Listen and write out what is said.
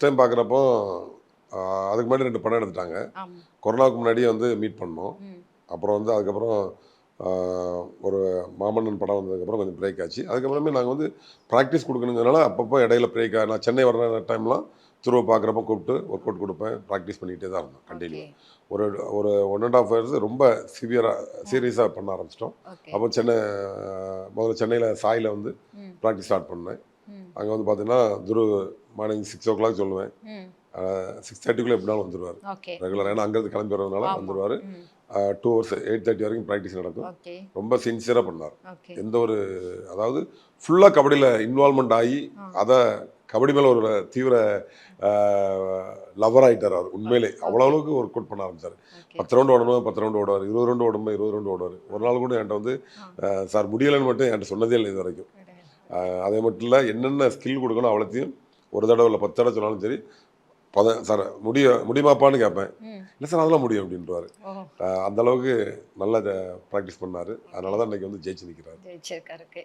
First time பார்க்குறப்போ அதுக்கு முன்னாடி 2 படம் எடுத்துட்டாங்க. ஆமா. கொரோனாவுக்கு முன்னாடியே வந்து மீட் பண்ணோம். ம். அப்புறம் வந்து அதுக்கப்புறம் ஆ ஒரு மாமன்னன் படம் வந்ததுக்கப்புறம் கொஞ்சம் பிரேக் ஆச்சு. ஓகே. அதுக்கப்புறமே நாங்க வந்து பிராக்டிஸ் குடுக்கணுங்கிறனால அப்பப்போ இடையில பிரேக் நான் சென்னை வர டைம்லாம் துருவ பார்க்குறப்போ கூப்பிட்டு ஒர்க் அவுட் குடுப்பேன். பிராக்டிஸ் பண்ணிக்கிட்டே தான் இருந்தோம் ஓகே. கன்டின்யூவா. ஒரு ஒரு 1 1/2 இயர்ஸ் ரொம்ப ஆ. சீரியஸா பண்ண ஆரம்பிச்சிட்டோம். ஓகே. அப்போ முதல்ல சென்னையில சாய்ல வந்து ம். பிராக்டிஸ் ஸ்டார்ட் பண்ணேன். ம். அங்க வந்து பார்த்தீங்கன்னா, மார்னிங் 6:00 சொல்லுவேன். ம். 6:30க்குள்ள எப்படினாலும் வந்துருவாரு. ஓகே. ரெகுலரா. ம். ஏன்னா அங்கேருந்து கிளம்பி வரதுனால ஆமா. வந்துருவாரு. ம். 2 ஹவர்ஸ் 8:30 வரைக்கும் பிராக்டிஸ் நடக்கும். ஓகே. ரொம்ப சின்சியரா பண்ணாரு. ஓகே. எந்த ஒரு அதாவது ஃபுல்லா கபடியில இன்வால்வ்மென்ட் ஆயி, ஆ. அத கபடி மேல ஒரு தீவிர அ லவர் ஆயிட்டாரு அவரு. உண்மையிலே. அவ்வளோ ஓகே. அளவுக்கு ஒர்க் அவுட் பண்ண ஆரம்பிச்சாரு. ஓகே. 10 ரவுண்ட் ஓடணும் 10 ரவுண்ட் ஓடுவாரு. 20 ரவுண்ட் ஓடும்போது 20 ரவுண்ட் ஓடுவாரு. ஒரு நாள் கூட என்ட்ட வந்து ஆ. சார் முடியலன்னு மட்டும் என்ட்ட சொன்னதே இல்ல இதுவரைக்கும். கிடையாது. அ ஓகே. அதே மட்டும் இல்ல, என்னென்ன ஸ்கில் குடுக்கணும் அவ்வளத்தையும் ஒரு தடவ இல்ல 10 தடவ சொன்னாலும் சரி, சார் முடியுமாப்பான்னு கேட்பேன். ம். இல்ல சார் அதெல்லாம் முடியும் அப்படின்ருவாரு. ஓஹோ! அந்த அளவுக்கு நல்லா பிராக்டிஸ் பண்ணாரு. ஓகே. அதனால தான் இன்னைக்கு வந்து ஜெயிச்சு நிக்கிறாரு. ஜெயிச்சிருக்காருக்கு.